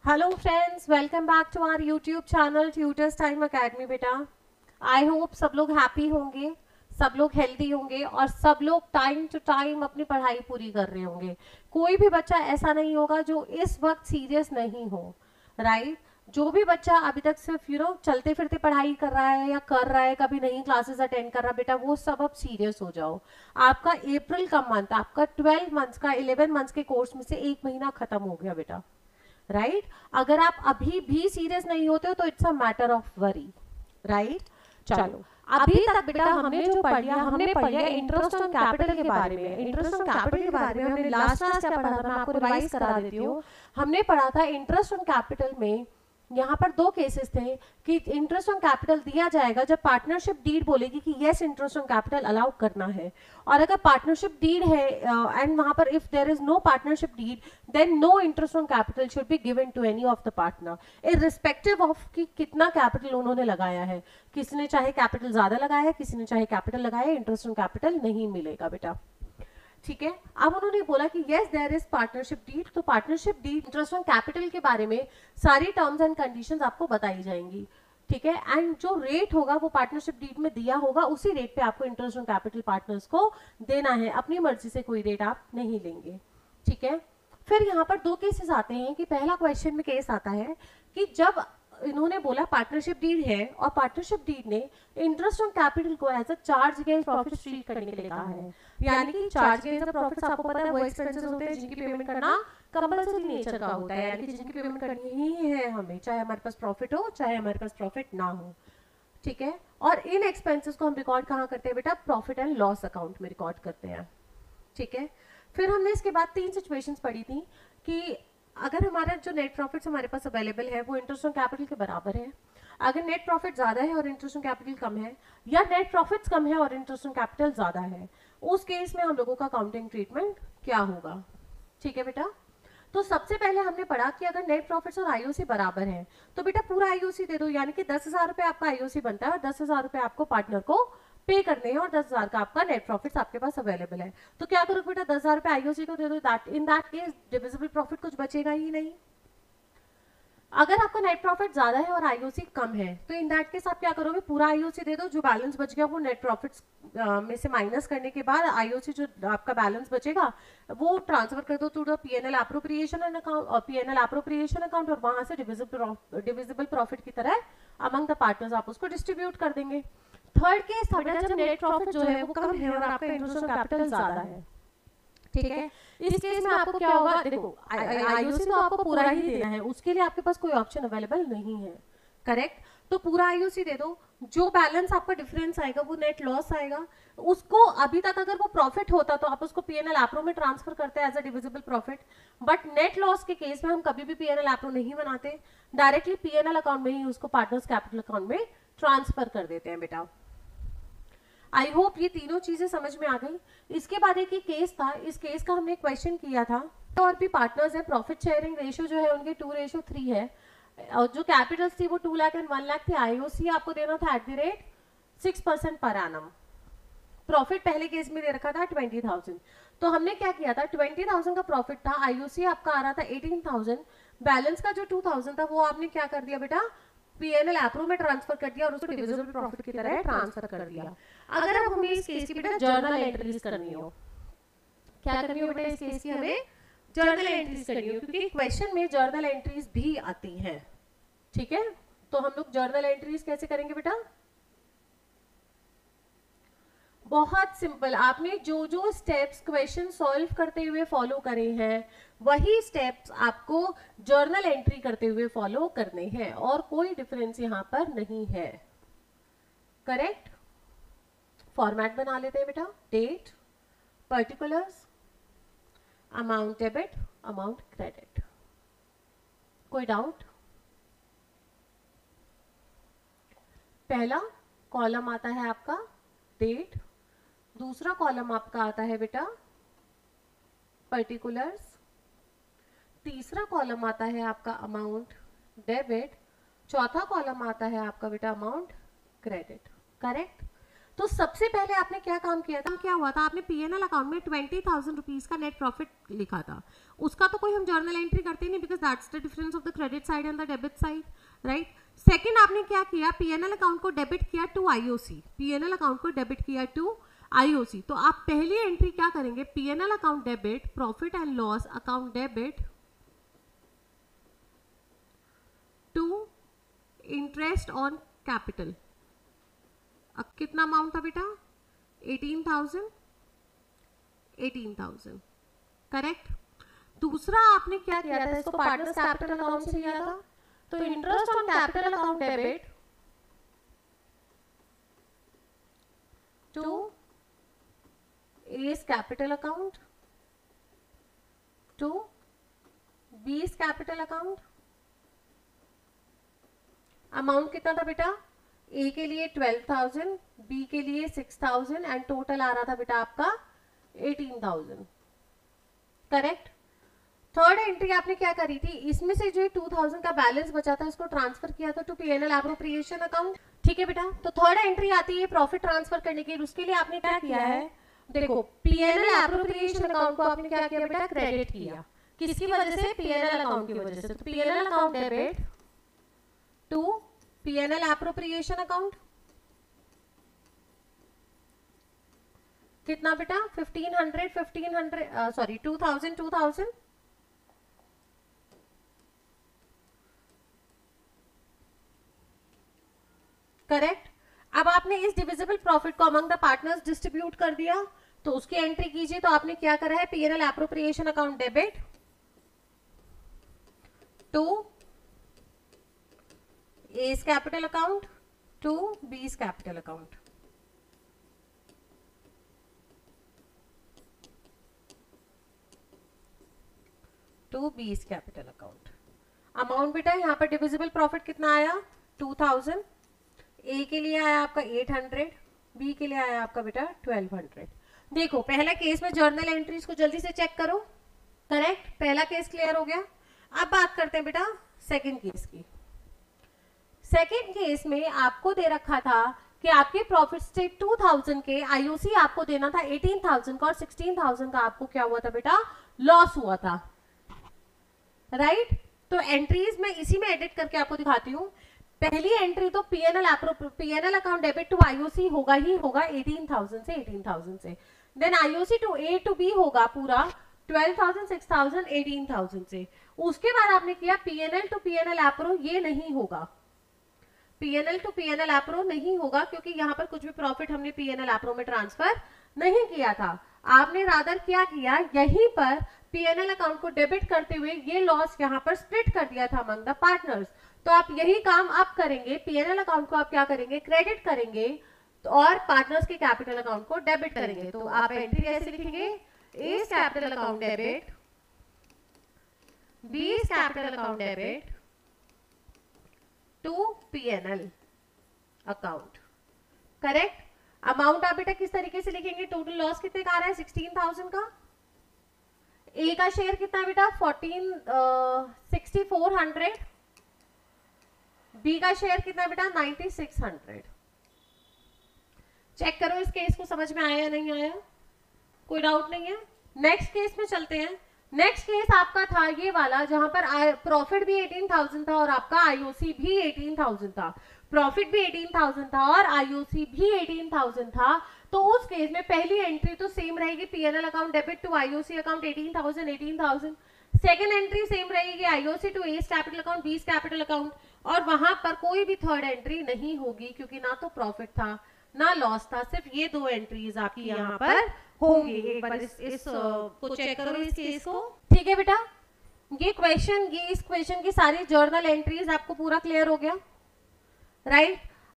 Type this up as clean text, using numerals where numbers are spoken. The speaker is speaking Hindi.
Hello friends, welcome back to our YouTube channel tutors time academy. बेटा आई होप सब लोग हैप्पी होंगे, सब लोग हेल्दी होंगे और सब लोग टाइम टू टाइम अपनी पढ़ाई पूरी कर रहे होंगे। कोई भी बच्चा ऐसा नहीं होगा जो इस वक्त सीरियस नहीं हो, राइट? जो भी बच्चा अभी तक सिर्फ चलते फिरते पढ़ाई कर रहा है या कर रहा है, कभी नहीं क्लासेस अटेंड कर रहा, बेटा वो सब अब सीरियस हो जाओ। आपका अप्रैल का मंथ, आपका 12 मंथ्स का 11 मंथ्स के कोर्स में से एक महीना खत्म हो गया बेटा, राइट? अगर आप अभी भी सीरियस नहीं होते हो तो it's a matter of worry, right? चलो, अभी तक बेटा हमने जो पढ़ लिया, हमने पढ़ लिया इंटरेस्ट ऑन कैपिटल के बारे में। इंटरेस्ट ऑन कैपिटल के बारे में हमने लास्ट क्लास क्या पढ़ा था, मैं आपको रिवाइज करा देती हूँ। हमने पढ़ा था इंटरेस्ट ऑन कैपिटल में यहाँ पर दो केसेस थे कि इंटरेस्ट ऑन कैपिटल दिया जाएगा जब पार्टनरशिप डीड बोलेगी कि yes interest on capital allow करना है, और अगर पार्टनरशिप डीड है एंड वहां पर if there is no partnership deed then no interest on capital should be given to any of the partner irrespective of कि कितना कैपिटल उन्होंने लगाया है। किसी ने चाहे कैपिटल ज्यादा लगाया है, किसी ने चाहे कैपिटल लगाया है, इंटरेस्ट ऑन कैपिटल नहीं मिलेगा बेटा, ठीक है? अब उन्होंने बोला कि yes there is partnership deed, तो partnership deed interest on capital के बारे में सारी टर्म्स एंड कंडीशंस आपको बताई जाएंगी, ठीक है? एंड जो रेट होगा वो पार्टनरशिप डीड में दिया होगा, उसी रेट पे आपको इंटरेस्ट ऑन कैपिटल पार्टनर्स को देना है, अपनी मर्जी से कोई रेट आप नहीं लेंगे, ठीक है? फिर यहाँ पर दो केसेस आते हैं कि पहला क्वेश्चन में केस आता है कि जब इन्होंने बोला पार्टनरशिप डीड है और पार्टनरशिप डीड ने इंटरेस्ट ऑन कैपिटल को as a charge against profit treat करने के लिए कहा है। यानी कि चार्ज अगेंस्ट प्रॉफिट्स आपको पता है वो एक्सपेंसेस होते हैं जिनकी पेमेंट करना कंपल्सरी नेचर का होता है, यानी कि जिनकी पेमेंट करनी ही है हमें, चाहे हमारे पास प्रॉफिट हो चाहे हमारे पास प्रॉफिट ना हो, ठीक है? और इन एक्सपेंसेस को हम रिकॉर्ड कहाँ करते हैं बेटा? प्रॉफिट एंड लॉस अकाउंट में रिकॉर्ड करते हैं, ठीक है? फिर हमने इसके बाद तीन सिचुएशंस पढ़ी थी कि अगर हमारा जो नेट प्रॉफिट्स हमारे पास अवेलेबल है वो इंटरेस्ट ऑन कैपिटल के बराबर है, अगर नेट प्रॉफिट ज्यादा है और इंटरेस्ट ऑन कैपिटल कम है, या नेट प्रॉफिट्स कम है और इंटरेस्ट ऑन कैपिटल ज्यादा है, उस केस में हम लोगों का अकाउंटिंग ट्रीटमेंट क्या होगा, ठीक है बेटा? तो सबसे पहले हमने पढ़ा कि अगर नेट प्रॉफिट्स और आईओसी बराबर है तो बेटा पूरा आईओसी दे दो, यानी कि 10,000 रुपए आपका आईओसी बनता है और 10,000 रुपए आपको पार्टनर को पे करने हैं और 10,000 का आपका नेट प्रॉफिट्स आपके पास अवेलेबल है। तो क्या करोगे बेटा? 10,000 रुपए आईओसी को दे दो, in that case divisible profit कुछ बचेगा ही नहीं। अगर आपका नेट प्रॉफिट ज्यादा है और आईओसी कम है तो इन दैट केस आप क्या करोगे? पूरा आईओसी दे दो, जो बैलेंस बच गया वो नेट प्रॉफिट्स में से माइनस करने के बाद आईओसी जो आपका बैलेंस बचेगा वो ट्रांसफर कर दो to the PNL appropriation account और पीएनएल एप्रोप्रिएशन अकाउंट, और वहां से डिविजिबल प्रॉफिट की तरह अमंग द पार्टनर्स आप उसको डिस्ट्रीब्यूट कर देंगे। थर्ड केस था बेटा जब नेट प्रॉफिट जो है वो कम है और आपका इंटरेस्ट ऑन कैपिटल ज्यादा है, ठीक है? इस केस में आपको क्या होगा? देखो आईओसी तो आपको पूरा ही देना है, उसके लिए आपके पास कोई ऑप्शन अवेलेबल नहीं है, करेक्ट? तो पूरा आईओसी दे दो, जो बैलेंस आपका डिफरेंस आएगा वो नेट लॉस आएगा, उसको अभी तक अगर वो प्रॉफिट होता तो आप उसको पीएनएल एप्रो में ट्रांसफर करते हैं as a divisible profit, but net loss के केस में हम कभी भी पीएनएल एप्रो नहीं बनाते, डायरेक्टली पीएनएल अकाउंट में ही उसको पार्टनर्स कैपिटल अकाउंट में ट्रांसफर कर देते हैं बेटा। आई होप ये तीनों चीजें समझ में आ गई। इसके बाद एक केस था, इस केस का हमने क्वेश्चन किया था, और भी पार्टनर्स है, प्रॉफिट शेयरिंग रेशियो जो है उनके 2:3 है, और जो कैपिटल्स थी वो 2 लाख एंड 1 लाख थी, आईओसी आपको देना था @ 6% पर एनम, प्रॉफिट पहले केस में दे रखा था 20,000। तो हमने क्या किया था, 20,000 का प्रॉफिट था, आईओसी आपका आ रहा था 18,000, बैलेंस का जो 2,000 था वो आपने क्या कर दिया बेटा? पीएनएल एप्रो में ट्रांसफर कर दिया और उसको डिविजिबल प्रॉफिट की तरह ट्रांसफर कर दिया। अगर अब हमें इस केस की बेटा जर्नल एंट्रीज करनी हो, क्या करनी हो बेटा? इस केस की हमें जर्नल एंट्रीज करनी हो, क्योंकि क्वेश्चन में जर्नल एंट्रीज भी आती हैं, ठीक है? तो हम लोग जर्नल एंट्रीज कैसे करेंगे बेटा? बहुत सिंपल, आपने जो जो स्टेप्स क्वेश्चन सॉल्व करते हुए फॉलो करे हैं वही स्टेप्स आपको जर्नल एंट्री करते हुए फॉलो करने हैं, और कोई डिफरेंस यहां पर नहीं है, करेक्ट? फॉर्मेट बना लेते हैं बेटा, date, particulars, amount debit, amount credit. कोई डाउट? पहला कॉलम आता है आपका डेट, दूसरा कॉलम आपका आता है बेटा पर्टिकुलर्स, तीसरा कॉलम आता है आपका अमाउंट डेबिट, चौथा कॉलम आता है आपका बेटा अमाउंट क्रेडिट, करेक्ट? तो सबसे पहले आपने क्या काम किया था, क्या हुआ था, आपने पीएनएल अकाउंट में 20,000 रुपीज का नेट प्रॉफिट लिखा था। उसका तो कोई हम जर्नल एंट्री करते नहीं, because that's the difference of the credit side and the debit side, right. Second आपने क्या किया, पीएनएल अकाउंट को डेबिट किया टू आईओसी, पीएनएल अकाउंट को डेबिट किया टू आईओसी। तो आप पहली एंट्री क्या करेंगे, PNL account debit, profit and loss account debit to interest on capital. अब कितना अमाउंट था बेटा, 18,000, करेक्ट। दूसरा आपने क्या किया था, इसको पार्टनर्स कैपिटल अकाउंट से किया था, तो interest on capital account debit to S capital account to B's capital account. Amount कितना था बेटा, ए के लिए 12,000, बी के लिए 6,000 एंड टोटल आ रहा था बेटा आपका 18,000, करेक्ट। थर्ड एंट्री आपने क्या करी थी, इसमें से जो 2,000 का बैलेंस बचा था इसको ट्रांसफर किया था टू पीएनएल एप्रोप्रिएशन अकाउंट, ठीक है बेटा। तो थर्ड एंट्री आती है प्रॉफिट ट्रांसफर करने की, उसके लिए आपने क्या किया है, देखो पीएनएल एप्रोप्रिएशन अकाउंट को आपने क्या किया बेटा, क्रेडिट किया, किसकी वजह से, पीएनएल अकाउंट की वजह से। तो PNL account debit to PNL appropriation account, कितना बेटा, 2,000, करेक्ट। अब आपने इस डिविजिबल प्रॉफिट को अमंग द पार्टनर्स डिस्ट्रीब्यूट कर दिया, तो उसकी एंट्री कीजिए। तो आपने क्या करा है, PNL appropriation account debit to S capital account to B's capital account, to B's capital account. Amount बेटा यहाँ पर डिविजिबल प्रॉफिट कितना आया, 2,000, ए के लिए आया आपका 800, बी के लिए आया आपका बेटा 1200। देखो पहला केस में जर्नल एंट्रीज को जल्दी से चेक करो, करेक्ट, पहला केस क्लियर हो गया। अब बात करते हैं बेटा सेकंड केस की। सेकंड केस में आपको दे रखा था कि आपके प्रॉफिट से 2,000 के आईओसी आपको देना था 18,000 का, और 16,000 का आपको क्या हुआ था बेटा, लॉस हुआ था, राइट। तो एंट्रीज मैं इसी में एडिट करके आपको दिखाती हूँ। पहली एंट्री तो PNL account debit to IOC होगा ही होगा 18,000 से। Then IOC to A to B होगा पूरा 12,000, 6,000, 18,000 से। उसके बाद आपने किया पीएनएल टू पीएनएल एप्रो, ये नहीं होगा, पीएनएल टू पीएनएल एप्रो नहीं होगा, क्योंकि यहाँ पर कुछ भी प्रॉफिट हमने पीएनएल एप्रो में ट्रांसफर नहीं किया था। आपने रादर क्या किया, यहीं पर पीएनएल अकाउंट को डेबिट करते हुए ये लॉस यहाँ पर स्प्लिट कर दिया था अमंग द पार्टनर्स। तो आप यही काम अब करेंगे, पीएनएल अकाउंट को आप क्या करेंगे, क्रेडिट करेंगे, तो और पार्टनर्स के कैपिटल अकाउंट को डेबिट करेंगे। तो आप एंट्री कैसे लिखेंगे, A's capital account debit, B's capital account debit to PNL account, correct. Amount आप बेटा किस तरीके से लिखेंगे, टोटल लॉस कितने का आ रहा है, 16,000 का। ए का शेयर कितना बेटा, 6,400, बी का शेयर कितना बेटा, 9,600। चेक करो इस केस को समझ में आया या नहीं आया, कोई डाउट नहीं है। नेक्स्ट केस में चलते हैं। नेक्स्ट केस आपका था ये वाला, जहां पर प्रॉफिट भी 18,000 था और आपका आईओसी भी 18,000 था, प्रॉफिट भी 18,000 था और आईओसी भी 18,000 था। तो उस केस में पहली एंट्री तो सेम रहेगी, PNL account debit to IOC account 18,000। Second entry same रहेगी, IOC to S capital account, बीस कैपिटल अकाउंट, और वहां पर कोई भी थर्ड एंट्री नहीं होगी, क्योंकि ना तो प्रॉफिट था ना लॉस था, सिर्फ ये दो एंट्रीज आपकी यहाँ पर होंगी। एक बार इस को चेक करो इस केस को, ठीक है बेटा। ये इस क्वेश्चन की सारी जर्नल एंट्रीज आपको पूरा क्लियर हो गया, राइट।